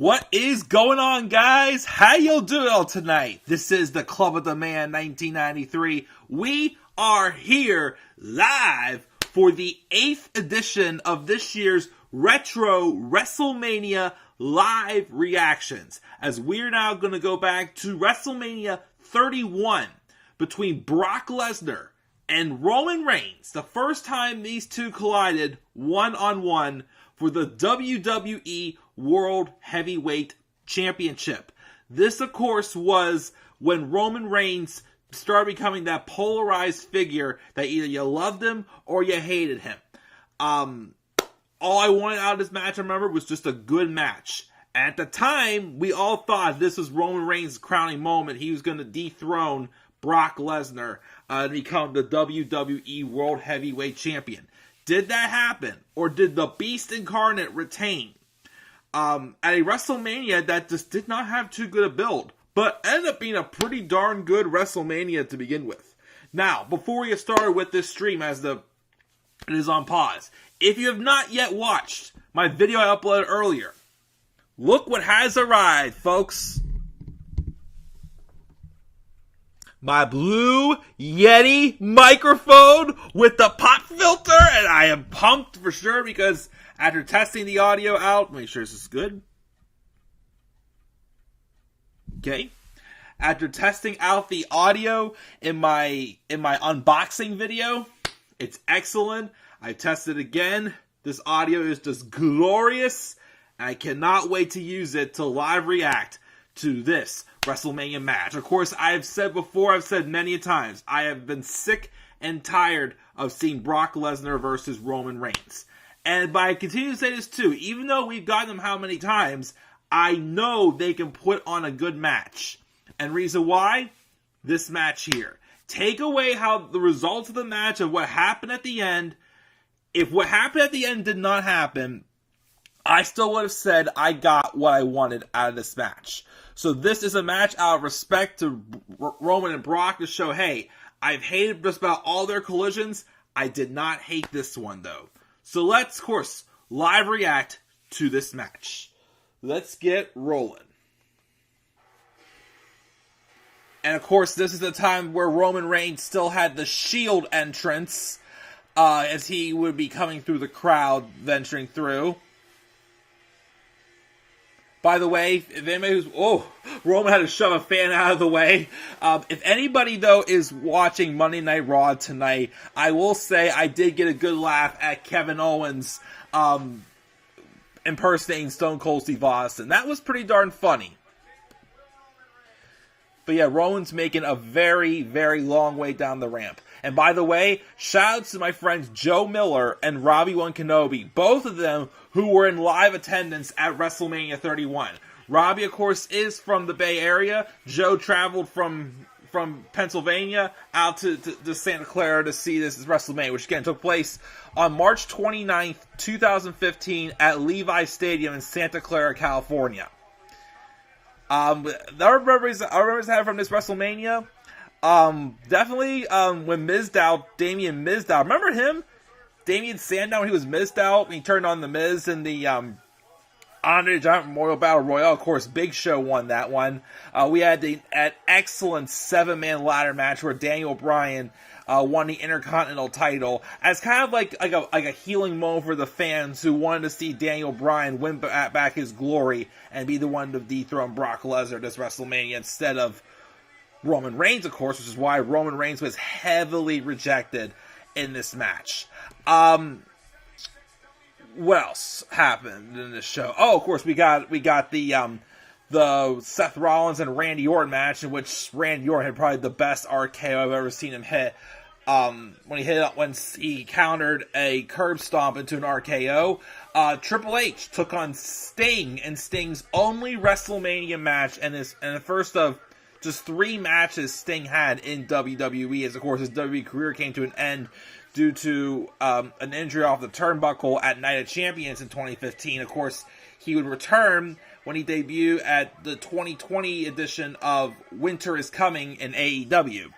What is going on, guys? How y'all doing all tonight? This is the Club of the Man 1993. We are here live for the 8th edition of this year's Retro Wrestlemania live reactions, as we're now going to go back to Wrestlemania 31 between Brock Lesnar and Roman Reigns, the first time these two collided one-on-one for the WWE World Heavyweight Championship. This, of course, was when Roman Reigns started becoming that polarized figure that either you loved him or you hated him. All I wanted out of this match, I remember, was just a good match. At the time, we all thought this was Roman Reigns' crowning moment. He was going to dethrone Brock Lesnar and become the WWE World Heavyweight Champion. Did that happen? Or did the Beast Incarnate retain? At a WrestleMania that just did not have too good a build, but ended up being a pretty darn good WrestleMania to begin with. Now, before we get started with this stream, as it is on pause, if you have not yet watched my video I uploaded earlier, look what has arrived, folks. My Blue Yeti microphone with the pop filter, and I am pumped for sure because after testing the audio out, make sure this is good. Okay. After testing out the audio in my unboxing video, it's excellent. I tested again. This audio is just glorious. I cannot wait to use it to live react to this WrestleMania match. Of course, I have said before, I've said many times, I have been sick and tired of seeing Brock Lesnar versus Roman Reigns. And I continue to say this too, even though we've gotten them how many times, I know they can put on a good match. And reason why? This match here. Take away how the results of the match of what happened at the end. If what happened at the end did not happen, I still would have said I got what I wanted out of this match. So this is a match out of respect to Roman and Brock to show, hey, I've hated just about all their collisions. I did not hate this one, though. So let's, of course, live react to this match. Let's get rolling. And, of course, this is the time where Roman Reigns still had the Shield entrance, as he would be coming through the crowd, venturing through. By the way, if anybody who's... Roman had to shove a fan out of the way. If anybody, though, is watching Monday Night Raw tonight, I will say I did get a good laugh at Kevin Owens impersonating Stone Cold Steve Austin. That was pretty darn funny. But yeah, Roman's making a very, very long way down the ramp. And by the way, shoutouts to my friends Joe Miller and Robbie One Kenobi, both of them who were in live attendance at WrestleMania 31. Robbie, of course, is from the Bay Area. Joe traveled from Pennsylvania out to Santa Clara to see this WrestleMania, which again took place on March 29th, 2015 at Levi Stadium in Santa Clara, California. The other memories I have from this WrestleMania, definitely when Damien Mizdow, remember him? Damien Sandow, when he was Mizdow, and he turned on the Miz in the Andre the Giant Memorial Battle Royale. Of course, Big Show won that one. We had an excellent 7-man ladder match where Daniel Bryan won the Intercontinental title as kind of like a healing moment for the fans who wanted to see Daniel Bryan win back his glory and be the one to dethrone Brock Lesnar this WrestleMania instead of Roman Reigns, of course, which is why Roman Reigns was heavily rejected in this match. What else happened in this show? Oh, of course, we got the Seth Rollins and Randy Orton match, in which Randy Orton had probably the best RKO I've ever seen him hit. When he countered a curb stomp into an RKO. Triple H took on Sting in Sting's only WrestleMania match, and the first of just 3 matches Sting had in WWE, as of course his WWE career came to an end due to an injury off the turnbuckle at Night of Champions in 2015. Of course, he would return when he debuted at the 2020 edition of Winter is Coming in AEW.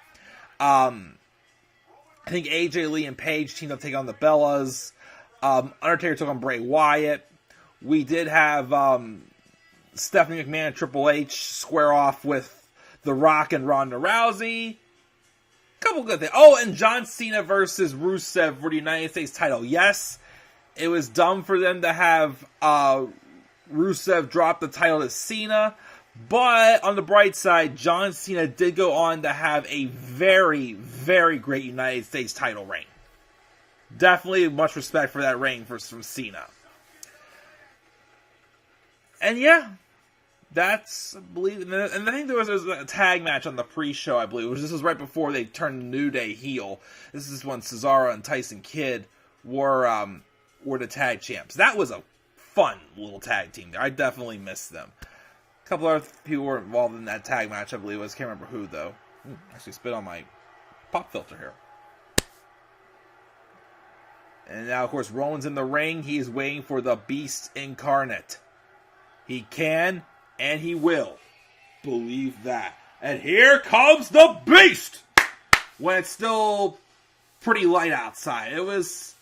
I think AJ Lee and Paige teamed up to take on the Bellas. Undertaker took on Bray Wyatt. We did have Stephanie McMahon and Triple H square off with The Rock and Ronda Rousey. Couple good things. Oh, and John Cena versus Rusev for the United States title. Yes, it was dumb for them to have Rusev drop the title to Cena, but on the bright side, John Cena did go on to have a very, very great United States title reign. Definitely much respect for that reign from Cena. And yeah, that's, I believe, and I think there was a tag match on the pre-show, I believe. This was right before they turned New Day heel. This is when Cesaro and Tyson Kidd were the tag champs. That was a fun little tag team there. I definitely missed them. A couple other people were involved in that tag match, I believe it was. Can't remember who, though. Actually spit on my pop filter here. And now, of course, Roman's in the ring. He is waiting for the Beast Incarnate. He can, and he will. Believe that. And here comes the Beast! When it's still pretty light outside. It was,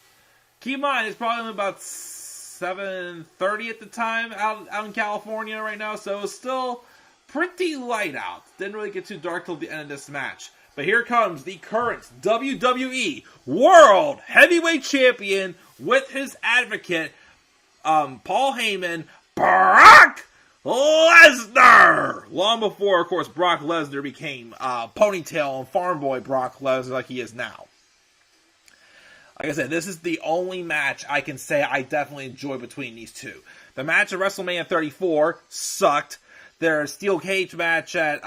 keep in mind, it's probably only about 7:30 at the time out in California right now, so it was still pretty light out. Didn't really get too dark till the end of this match. But here comes the current WWE World Heavyweight Champion with his advocate, Paul Heyman, Brock Lesnar! Long before, of course, Brock Lesnar became ponytail and farm boy Brock Lesnar like he is now. Like I said, this is the only match I can say I definitely enjoy between these two. The match at WrestleMania 34 sucked. Their steel cage match at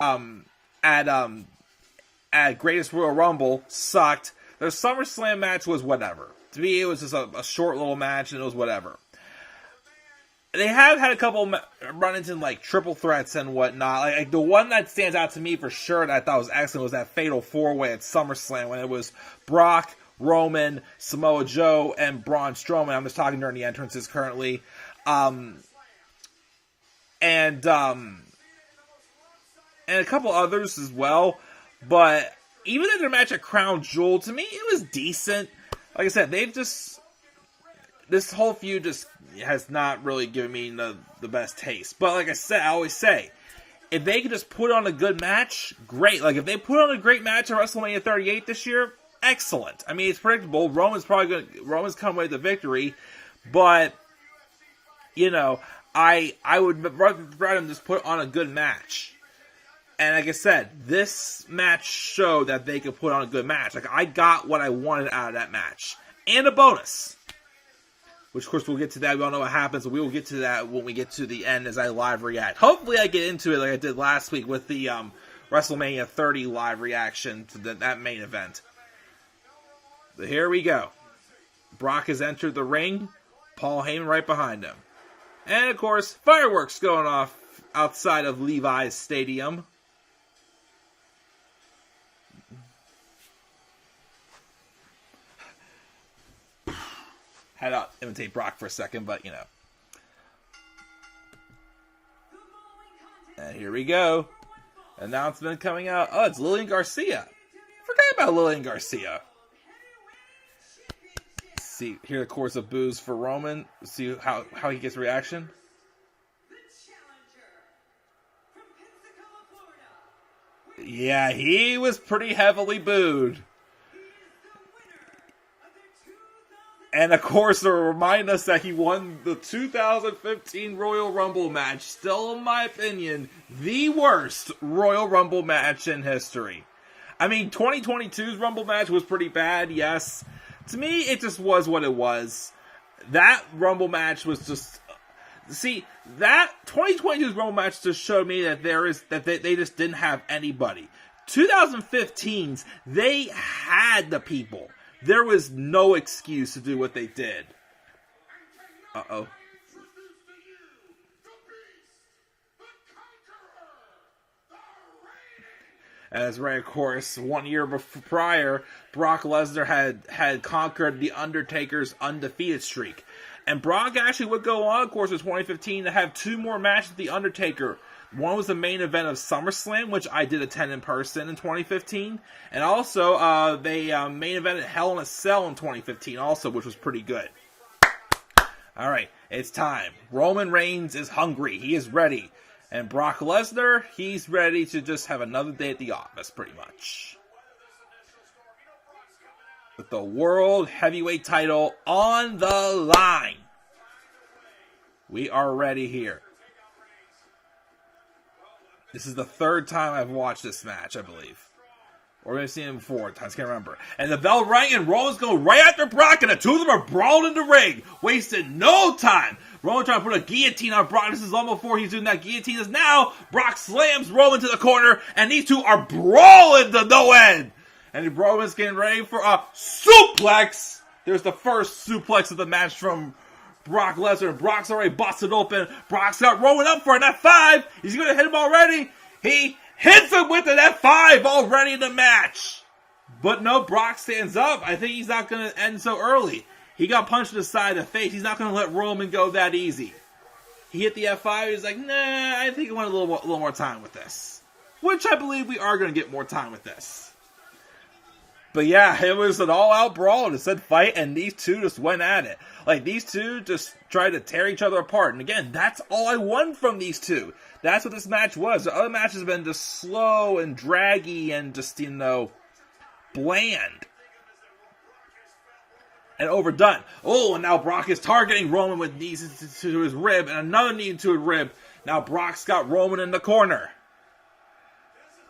Greatest Royal Rumble sucked. Their SummerSlam match was whatever. To me, it was just a short little match, and it was whatever. They have had a couple run-ins in like triple threats and whatnot. Like the one that stands out to me for sure that I thought was excellent was that Fatal 4-Way at SummerSlam when it was Brock, Roman, Samoa Joe, and Braun Strowman. I'm just talking during the entrances currently. And a couple others as well. But even in their match at Crown Jewel, to me, it was decent. Like I said, this whole feud just has not really given me the best taste. But like I said, I always say, if they could just put on a good match, great. Like if they put on a great match at WrestleMania 38 this year, excellent. I mean, it's predictable. Roman's come away with the victory, but you know, I would rather them just put on a good match. And like I said, this match showed that they could put on a good match. Like I got what I wanted out of that match, and a bonus. Which, of course, we'll get to that. We all know what happens, but we will get to that when we get to the end as I live react. Hopefully I get into it like I did last week with the WrestleMania 30 live reaction to that main event. But here we go. Brock has entered the ring. Paul Heyman right behind him. And, of course, fireworks going off outside of Levi's Stadium. Had to imitate Brock for a second, but you know. And here we go. Announcement coming out. Oh, it's Lillian Garcia. Forgot about Lillian Garcia. See, hear the chorus of boos for Roman. See how he gets reaction. Yeah, he was pretty heavily booed. And, of course, to remind us that he won the 2015 Royal Rumble match. Still, in my opinion, the worst Royal Rumble match in history. I mean, 2022's Rumble match was pretty bad, yes. To me, it just was what it was. That Rumble match was just... See, that 2022's Rumble match just showed me that they just didn't have anybody. 2015's, they had the people. There was no excuse to do what they did. Uh-oh. As right, of course, 1 year prior, Brock Lesnar had conquered The Undertaker's undefeated streak. And Brock actually would go on, of course, in 2015 to have two more matches with The Undertaker. One was the main event of SummerSlam, which I did attend in person in 2015. And also, they main event at Hell in a Cell in 2015 also, which was pretty good. Alright, It's time. Roman Reigns is hungry. He is ready. And Brock Lesnar, he's ready to just have another day at the office, pretty much. With the World Heavyweight title on the line. We are ready here. This is the third time I've watched this match, I believe. Or maybe I've seen it 4 times, can't remember. And the bell rang and Roman's going right after Brock, and the two of them are brawling in the ring. Wasted no time. Roman trying to put a guillotine on Brock. This is long before he's doing that guillotine. As now, Brock slams Roman to the corner, and these two are brawling to no end. And Roman's getting ready for a suplex. There's the first suplex of the match from Brock Lesnar. Brock's already busted open. Brock's got Roman up for an F5. He's going to hit him already. He hits him with an F5 already in the match. But no, Brock stands up. I think he's not going to end so early. He got punched in the side of the face. He's not going to let Roman go that easy. He hit the F5. He's like, nah, I think I want a little more time with this. Which I believe we are going to get more time with this. But yeah, it was an all-out brawl. It said fight, and these two just went at it. Like, these two just tried to tear each other apart. And again, that's all I want from these two. That's what this match was. The other matches have been just slow and draggy and just, bland. And overdone. Oh, and now Brock is targeting Roman with knees to his rib, and another knee to his rib. Now Brock's got Roman in the corner.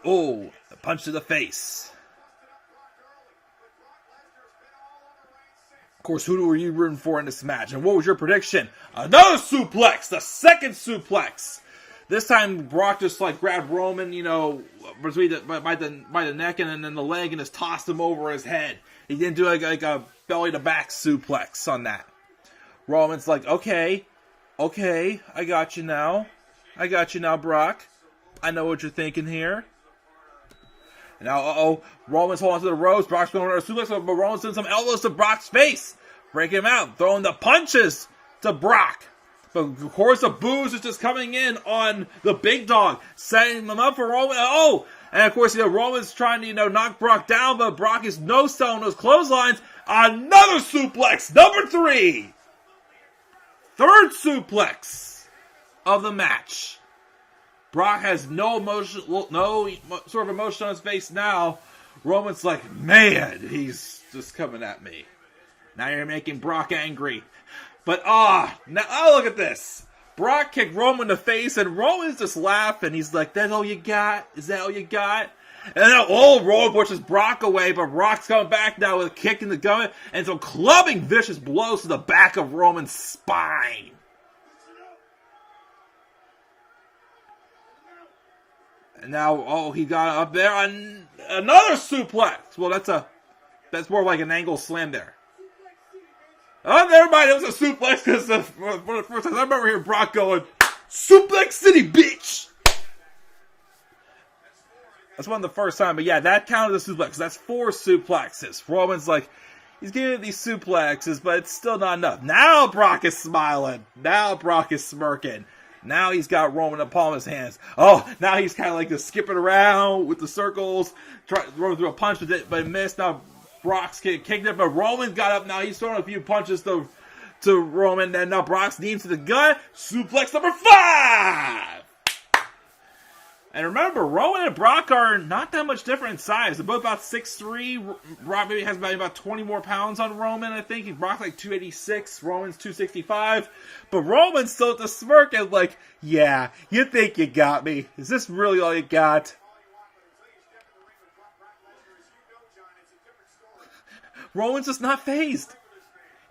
Oh, a punch to the face. Of course, who were you rooting for in this match? And what was your prediction? Another suplex! The second suplex! This time, Brock just grabbed Roman, between by the neck and then the leg and just tossed him over his head. He didn't do like a belly-to-back suplex on that. Roman's like, okay, I got you now. I got you now, Brock. I know what you're thinking here. Now, Roman's holding on to the ropes. Brock's going on a suplex, but Roman's doing some elbows to Brock's face. Breaking him out. Throwing the punches to Brock. But, of course, the boos is just coming in on the big dog. Setting them up for Roman. Oh! And, of course, Roman's trying to, knock Brock down, but Brock is no-selling those clotheslines. Another suplex. Number 3. Third suplex of the match. Brock has no sort of emotion on his face now. Roman's like, man, he's just coming at me. Now you're making Brock angry. But, now look at this. Brock kicked Roman in the face, and Roman's just laughing. He's like, that's all you got? Is that all you got? And then, Roman pushes Brock away, but Brock's coming back now with a kick in the gut, and some clubbing vicious blows to the back of Roman's spine. And now, he got up there on another suplex. Well, that's more like an angle slam there. Oh, never mind. It was a suplex because for the first time I remember hearing Brock going, Suplex City, bitch! That's one of the first time, but yeah, that counted as a suplex. That's 4 suplexes. Roman's like, he's giving these suplexes, but it's still not enough. Now Brock is smiling. Now Brock is smirking. Now he's got Roman in the palm of his hands. Oh, now he's kind of like just skipping around with the circles. Roman threw a punch with it, but it missed. Now Brock's kicked it, but Roman got up. Now he's throwing a few punches to Roman. And now Brock's knees to the gut. Suplex number 5! And remember, Roman and Brock are not that much different in size. They're both about 6'3". Brock maybe has about 20 more pounds on Roman, I think. Brock's like 286. Roman's 265. But Roman's still at the smirk and like, yeah, you think you got me. Is this really all you got? Roman's just not fazed.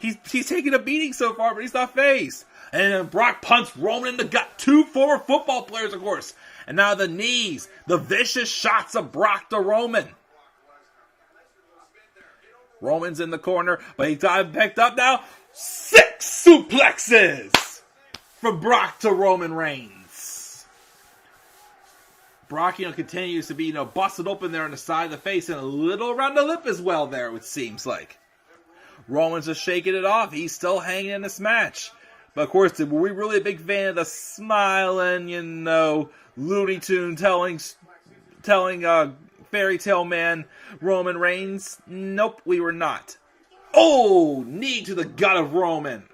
He's taking a beating so far, but he's not fazed. And then Brock punched Roman in the gut. 2 former football players, of course. And now the knees. The vicious shots of Brock to Roman. Roman's in the corner, but he's got picked up now. 6 suplexes from Brock to Roman Reigns. Brock, continues to be, busted open there on the side of the face and a little around the lip as well there, it seems like. Roman's just shaking it off. He's still hanging in this match. But, of course, were we really a big fan of the smiling, Looney Tune telling fairy tale man Roman Reigns? Nope, we were not. Oh, knee to the gut of Roman.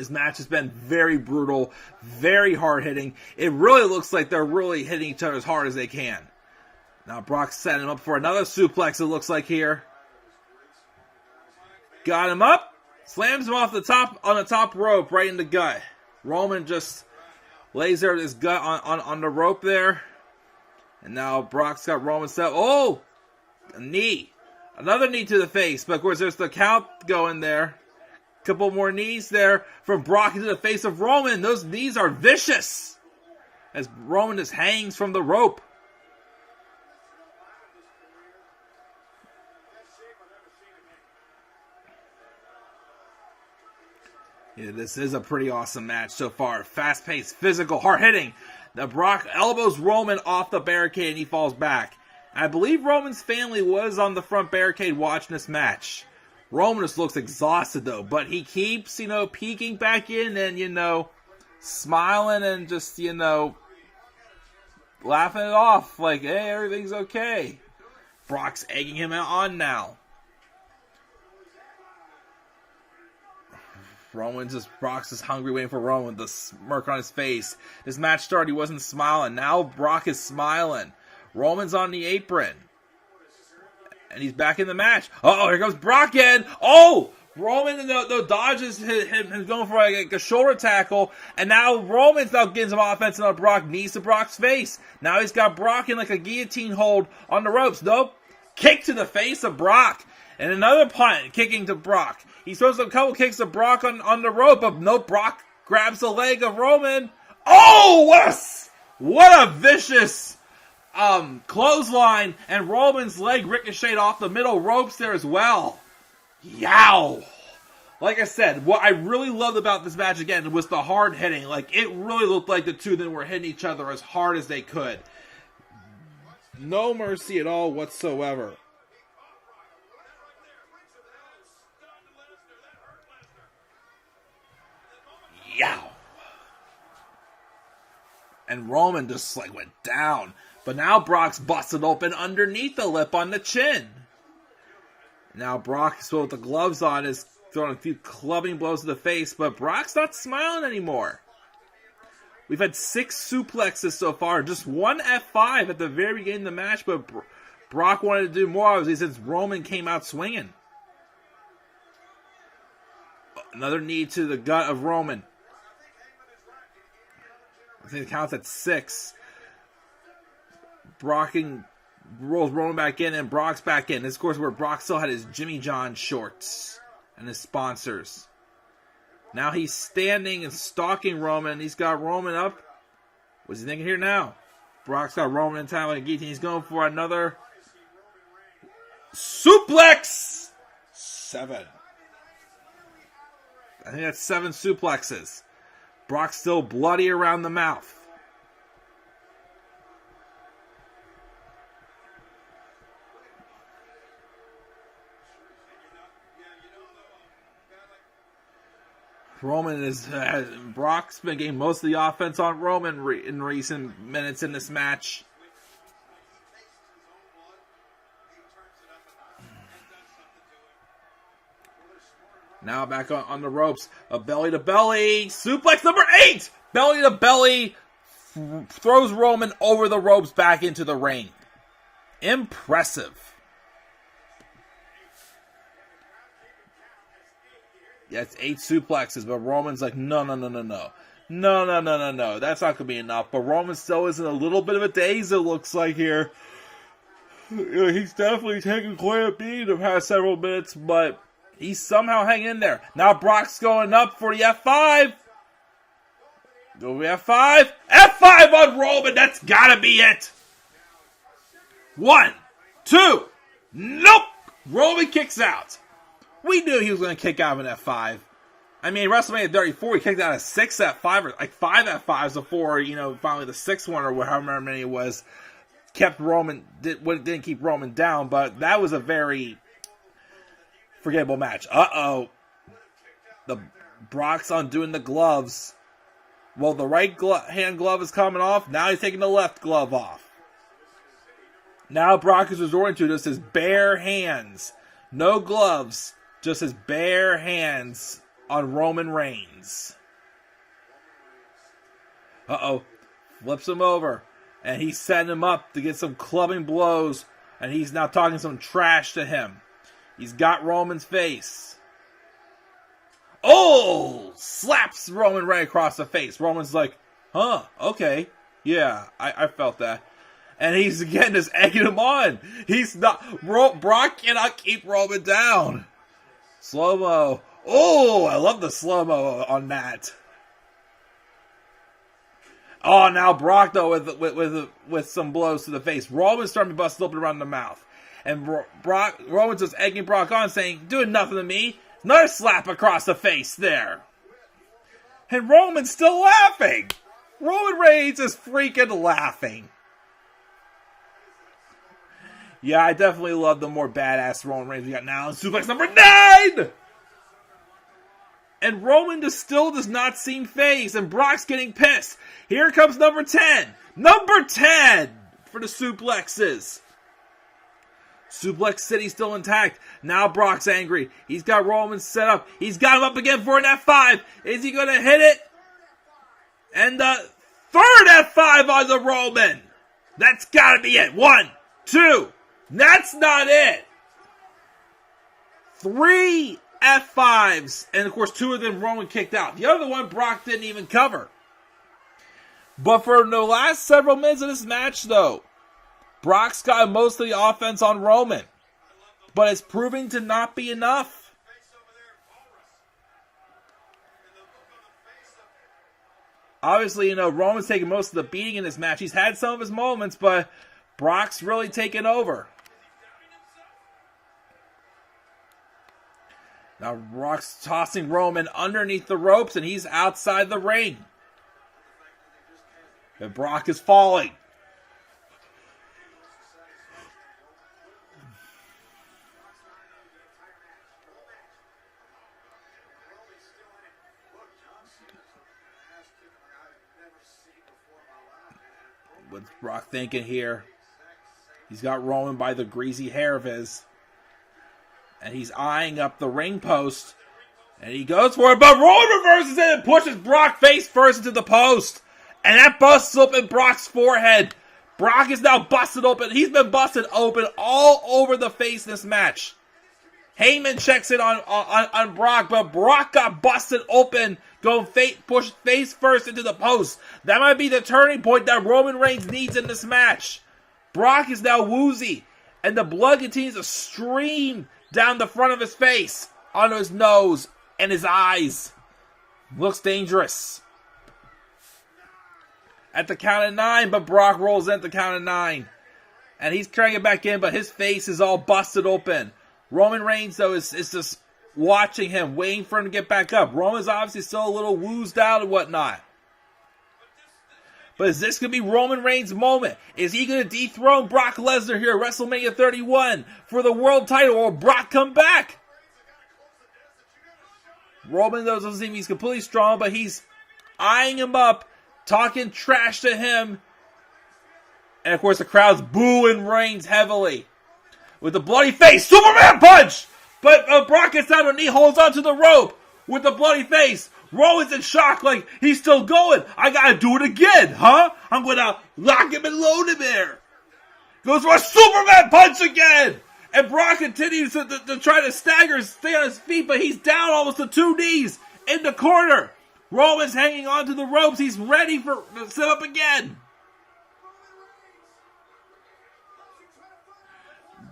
This match has been very brutal, very hard-hitting. It really looks like they're really hitting each other as hard as they can. Now Brock's setting him up for another suplex, it looks like here. Got him up. Slams him off the top on the top rope, right in the gut. Roman just lays there with his gut on the rope there. And now Brock's got Roman set. Oh! A knee. Another knee to the face. But of course there's the count going there. Couple more knees there from Brock into the face of Roman. Those knees are vicious. As Roman just hangs from the rope. Yeah, this is a pretty awesome match so far. Fast-paced, physical, hard-hitting. Now Brock elbows Roman off the barricade and he falls back. I believe Roman's family was on the front barricade watching this match. Roman just looks exhausted though, but he keeps, peeking back in and, smiling and just, laughing it off like, hey, everything's okay. Brock's egging him on now. Brock's just hungry, waiting for Roman, the smirk on his face. This match started, he wasn't smiling. Now Brock is smiling. Roman's on the apron. And he's back in the match. Uh-oh, here comes Brock in. Oh! Roman dodges him going for like a shoulder tackle. And now Roman's now getting some offense on Brock. Knees to Brock's face. Now he's got Brock in like a guillotine hold on the ropes. Nope. Kick to the face of Brock. And another punt kicking to Brock. He throws a couple kicks to Brock on the rope, but no, Brock grabs the leg of Roman. Oh, what a vicious clothesline, and Roman's leg ricocheted off the middle ropes there as well. Yow! Like I said, what I really loved about this match again was the hard hitting. Like, it really looked like the two of them were hitting each other as hard as they could. No mercy at all whatsoever. Yow! And Roman just went down. But now Brock's busted open underneath the lip on the chin. Now Brock is with the gloves on, is throwing a few clubbing blows to the face, but Brock's not smiling anymore. We've had 6 suplexes so far, just one F5 at the very beginning of the match, but Brock wanted to do more, obviously, since Roman came out swinging. Another knee to the gut of Roman. I think it counts at 6. Brock rolls Roman back in, and Brock's back in. This, of course, where Brock still had his Jimmy John shorts and his sponsors. Now he's standing and stalking Roman. He's got Roman up. What's he thinking here now? Brock's got Roman in time like a guillotine. He's going for another suplex. 7. I think that's 7 suplexes. Brock's still bloody around the mouth. Brock's been getting most of the offense on Roman in recent minutes in this match. Now back on the ropes. A belly to belly. Suplex number 8. Belly to belly. Throws Roman over the ropes back into the ring. Impressive. Yeah, it's 8 suplexes, but Roman's like, no. No. That's not going to be enough. But Roman still is in a little bit of a daze, it looks like here. He's definitely taking quite a beat the past several minutes, but he's somehow hanging in there. Now Brock's going up for the F5. Go F5. F5 on Roman. That's got to be it. 1, 2. Nope. Roman kicks out. We knew he was going to kick out of an F5. I mean, Wrestlemania 34, he kicked out a 6 F5, or like 5 F5s before, finally the 6th one, or however many it was, didn't keep Roman down, but that was a very forgettable match. Uh-oh. The Brock's undoing the gloves. Well, the right hand glove is coming off. Now he's taking the left glove off. Now Brock is resorting to just his bare hands. No gloves. Just his bare hands on Roman Reigns. Uh-oh. Flips him over. And he's setting him up to get some clubbing blows. And he's now talking some trash to him. He's got Roman's face. Oh! Slaps Roman right across the face. Roman's like, huh, okay. Yeah, I felt that. And he's again just egging him on. He's not... Brock cannot keep Roman down. Slow-mo. Oh, I love the slow-mo on that. Oh, now Brock, though, with some blows to the face. Roman's starting to bust open around the mouth. And Roman's just egging Brock on, saying, doing nothing to me. Another slap across the face there. And Roman's still laughing. Roman Reigns is freaking laughing. Yeah, I definitely love the more badass Roman Reigns we got now in suplex number 9! And Roman still does not seem phased, and Brock's getting pissed. Here comes number 10. Number 10 for the suplexes. Suplex City still intact. Now Brock's angry. He's got Roman set up. He's got him up again for an F5. Is he going to hit it? And the third F5 on the Roman. That's got to be it. 1, 2. That's not it. 3 F5s. And of course, 2 of them Roman kicked out. The other one Brock didn't even cover. But for the last several minutes of this match, though, Brock's got most of the offense on Roman. But it's proving to not be enough. Obviously, Roman's taking most of the beating in this match. He's had some of his moments, but Brock's really taken over. Now Brock's tossing Roman underneath the ropes, and he's outside the ring. And Brock is falling. What's Brock thinking here? He's got Roman by the greasy hair of his. And he's eyeing up the ring post. And he goes for it, but Roman reverses it and pushes Brock face first into the post. And that busts open Brock's forehead. Brock is now busted open. He's been busted open all over the face in this match. Heyman checks in on Brock, but Brock got busted open, going pushed face first into the post. That might be the turning point that Roman Reigns needs in this match. Brock is now woozy, and the blood continues to stream down the front of his face, onto his nose, and his eyes. Looks dangerous. At the count of 9, but Brock rolls in at the count of 9. And he's carrying it back in, but his face is all busted open. Roman Reigns, though, is just watching him, waiting for him to get back up. Roman's obviously still a little woozed out and whatnot. But is this going to be Roman Reigns' moment? Is he going to dethrone Brock Lesnar here at WrestleMania 31 for the world title, or will Brock come back? Roman, though, doesn't seem he's completely strong, but he's eyeing him up, talking trash to him. And, of course, the crowd's booing Reigns heavily. With the bloody face, Superman punch! But Brock gets down on knee, holds onto the rope with the bloody face. Roman's in shock, like, he's still going. I gotta do it again, huh? I'm gonna lock him and load him there. Goes for a Superman punch again! And Brock continues to try to stagger, stay on his feet, but he's down almost to 2 knees in the corner. Roman's hanging onto the ropes. He's ready to set up again.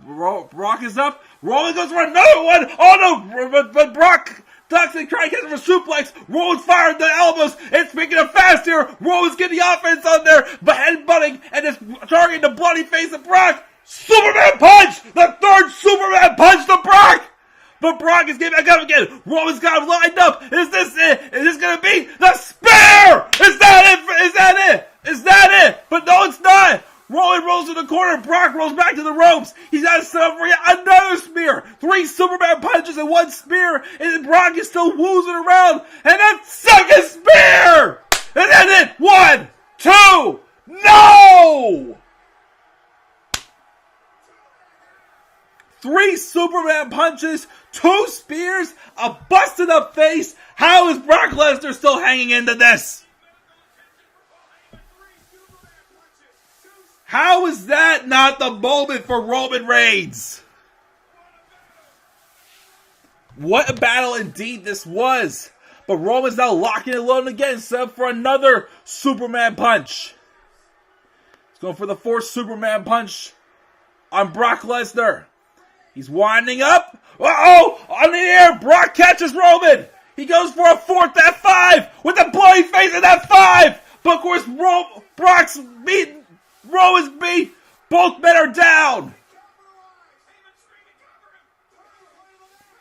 Brock is up. Roman goes for another one. Oh no! But Brock ducks and tries to get him for suplex. Roman's firing the elbows. It's making it fast here. Roman's getting the offense on there, but headbutting and just targeting the bloody face of Brock. Superman punch! The third Superman punch to Brock! But Brock is getting back up again. Roman's got him lined up. Is this it? Is this going to be the spear? Is that it? Is that it? Is that it? But no, it's not. Roman rolls to the corner. Brock rolls back to the ropes. He's got to set up for yet another spear. 3 Superman punches and 1 spear. And Brock is still woozing around. And that second spear! And then it. 1, 2, no! 3 Superman punches, 2 spears, a busted up face. How is Brock Lesnar still hanging into this? How is that not the moment for Roman Reigns? What a battle indeed this was. But Roman's now locking it low again, set up for another Superman punch. He's going for the 4th Superman punch on Brock Lesnar. He's winding up. Uh-oh! On the air, Brock catches Roman. He goes for a 4th F5 with a bloody face at F5. But of course, Brock's beat. Roman's beat. Both men are down.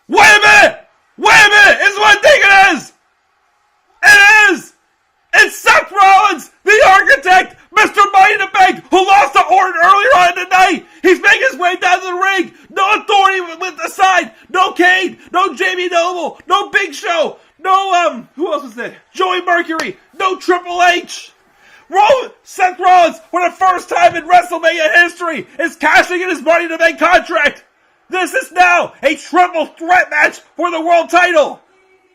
Wait a minute! Wait a minute! It's what I think it is! It is! It's Seth Rollins, the architect, Mr. Money in the Bank, who lost to Orton earlier on in the night. He's making his way down to the ring. No Authority with the side. No Kane. No Jamie Noble. No Big Show. No, who else was there? Joey Mercury. No Triple H. Seth Rollins, for the first time in WrestleMania history, is cashing in his Money in the Bank contract. This is now a triple threat match for the world title.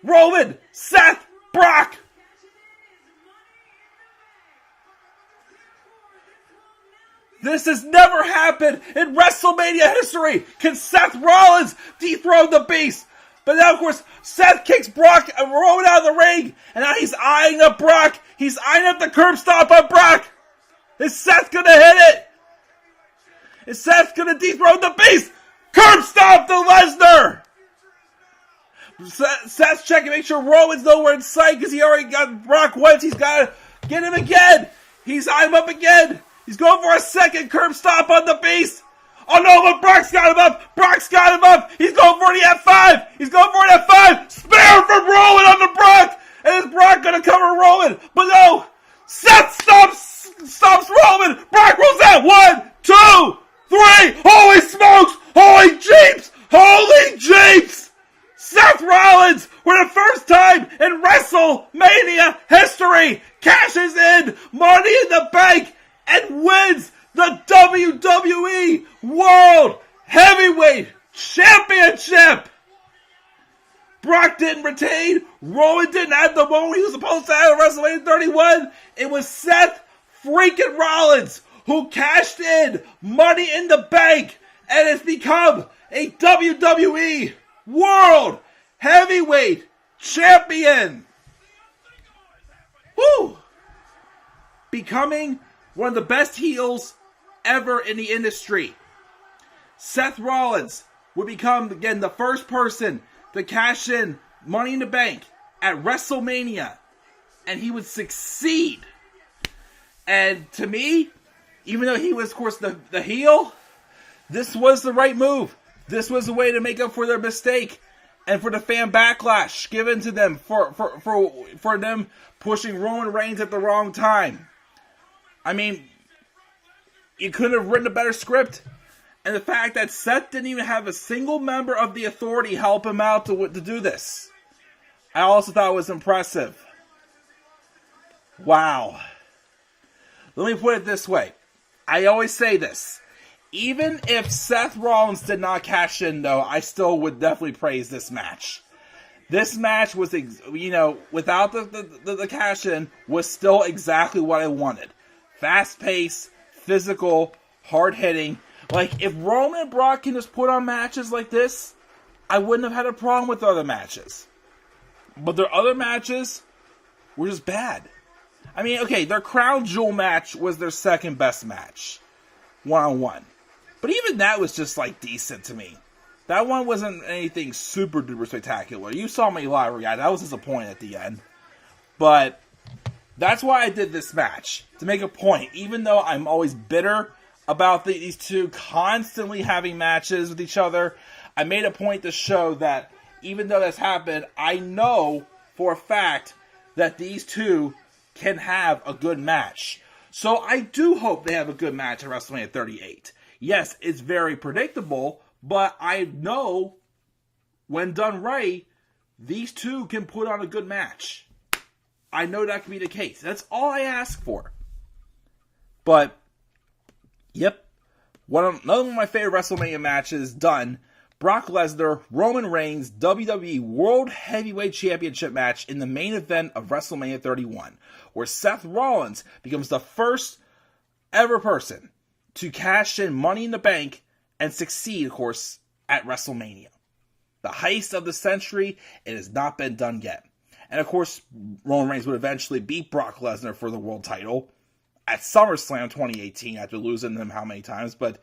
Roman, Seth, Brock. This has never happened in WrestleMania history. Can Seth Rollins dethrone the Beast? But now, of course, Seth kicks Brock and Roman out of the ring. And now he's eyeing up Brock. He's eyeing up the curb stomp on Brock. Is Seth going to hit it? Is Seth going to dethrone the Beast? Curb stomp to Lesnar. Seth's checking, make sure Roman's nowhere in sight because he already got Brock once. He's got to get him again. He's eyeing him up again. He's going for a 2nd curb stomp on the Beast. Oh no, but Brock's got him up. Brock's got him up. He's going for the F5. He's going for an F5. Spear from Roman on the Brock. And is Brock going to cover Roman? But no. Seth stops Roman. Brock rolls out. 1, 2, 3. Holy smokes. Holy Jeeps. Holy Jeeps. Seth Rollins, for the first time in WrestleMania history, cashes in Money in the Bank and wins the WWE World Heavyweight Championship. Brock didn't retain. Roman didn't have the moment he was supposed to have at WrestleMania 31. It was Seth freaking Rollins who cashed in Money in the Bank and has become a WWE World Heavyweight Champion. Woo! Becoming one of the best heels ever in the industry. Seth Rollins would become, again, the first person to cash in Money in the Bank at WrestleMania. And he would succeed. And to me, even though he was, of course, the heel, this was the right move. This was a way to make up for their mistake and for the fan backlash given to them for them pushing Roman Reigns at the wrong time. I mean, you couldn't have written a better script. And the fact that Seth didn't even have a single member of the Authority help him out to do this, I also thought was impressive. Wow. Let me put it this way. I always say this. Even if Seth Rollins did not cash in, though, I still would definitely praise this match. This match was, without the cash in, was still exactly what I wanted. Fast-paced, physical, hard-hitting. Like, if Roman and Brock can just put on matches like this, I wouldn't have had a problem with other matches. But their other matches were just bad. I mean, okay, their Crown Jewel match was their second best match. One-on-one. But even that was just, decent to me. That one wasn't anything super duper spectacular. You saw me live react. I was disappointed at the end. But that's why I did this match. To make a point. Even though I'm always bitter about these two constantly having matches with each other, I made a point to show that even though that's happened, I know for a fact that these two can have a good match. So I do hope they have a good match at WrestleMania 38. Yes, it's very predictable, but I know when done right, these two can put on a good match. I know that can be the case. That's all I ask for. But, yep, another one of my favorite WrestleMania matches done. Brock Lesnar, Roman Reigns, WWE World Heavyweight Championship match in the main event of WrestleMania 31, where Seth Rollins becomes the first ever person to cash in Money in the Bank and succeed, of course, at WrestleMania. The heist of the century, it has not been done yet. And of course, Roman Reigns would eventually beat Brock Lesnar for the world title at SummerSlam 2018 after losing them how many times, but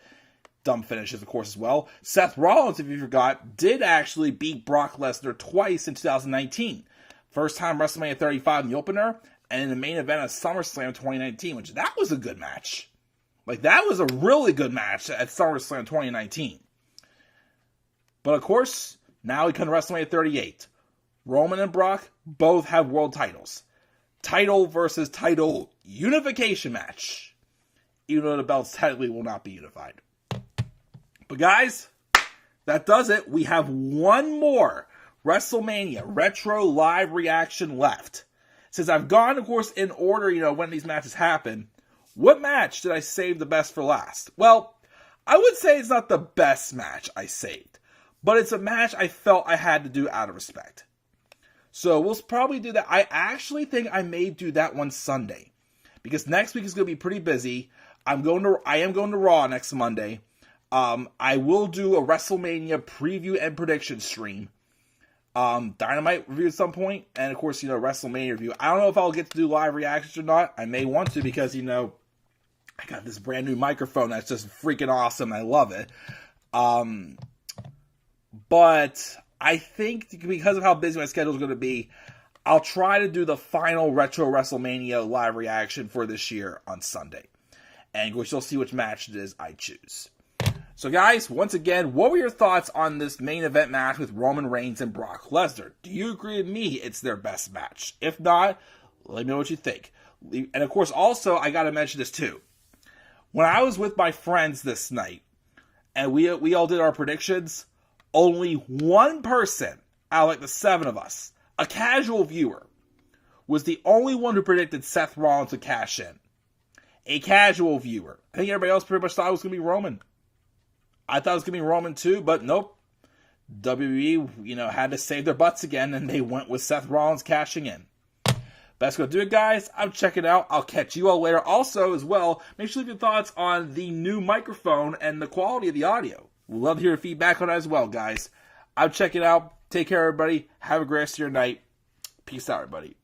dumb finishes, of course, as well. Seth Rollins, if you forgot, did actually beat Brock Lesnar twice in 2019. First time WrestleMania 35 in the opener, and in the main event of SummerSlam 2019, which that was a good match. Like, that was a really good match at SummerSlam 2019. But of course, now we come to WrestleMania 38. Roman and Brock both have world titles. Title versus title unification match. Even though the belts technically will not be unified. But guys, that does it. We have one more WrestleMania Retro Live reaction left. Since I've gone, of course, in order, when these matches happen, what match did I save the best for last? Well, I would say it's not the best match I saved, but it's a match I felt I had to do out of respect. So we'll probably do that. I actually think I may do that one Sunday, because next week is going to be pretty busy. I am going to Raw next Monday. I will do a WrestleMania preview and prediction stream. Dynamite review at some point, and of course, WrestleMania review. I don't know if I'll get to do live reactions or not. I may want to, because, I got this brand new microphone that's just freaking awesome. I love it. But I think because of how busy my schedule is going to be, I'll try to do the final Retro WrestleMania live reaction for this year on Sunday. And we shall see which match it is I choose. So guys, once again, what were your thoughts on this main event match with Roman Reigns and Brock Lesnar? Do you agree with me it's their best match? If not, let me know what you think. And of course, also, I got to mention this too. When I was with my friends this night, and we all did our predictions, only one person out of like the 7 of us, a casual viewer, was the only one who predicted Seth Rollins would cash in. A casual viewer. I think everybody else pretty much thought it was going to be Roman. I thought it was going to be Roman too, but nope. WWE, had to save their butts again, and they went with Seth Rollins cashing in. That's going to do it, guys. I'm checking out. I'll catch you all later. Also, as well, make sure to leave your thoughts on the new microphone and the quality of the audio. We'd love to hear your feedback on that as well, guys. I'm checking out. Take care, everybody. Have a great rest of your night. Peace out, everybody.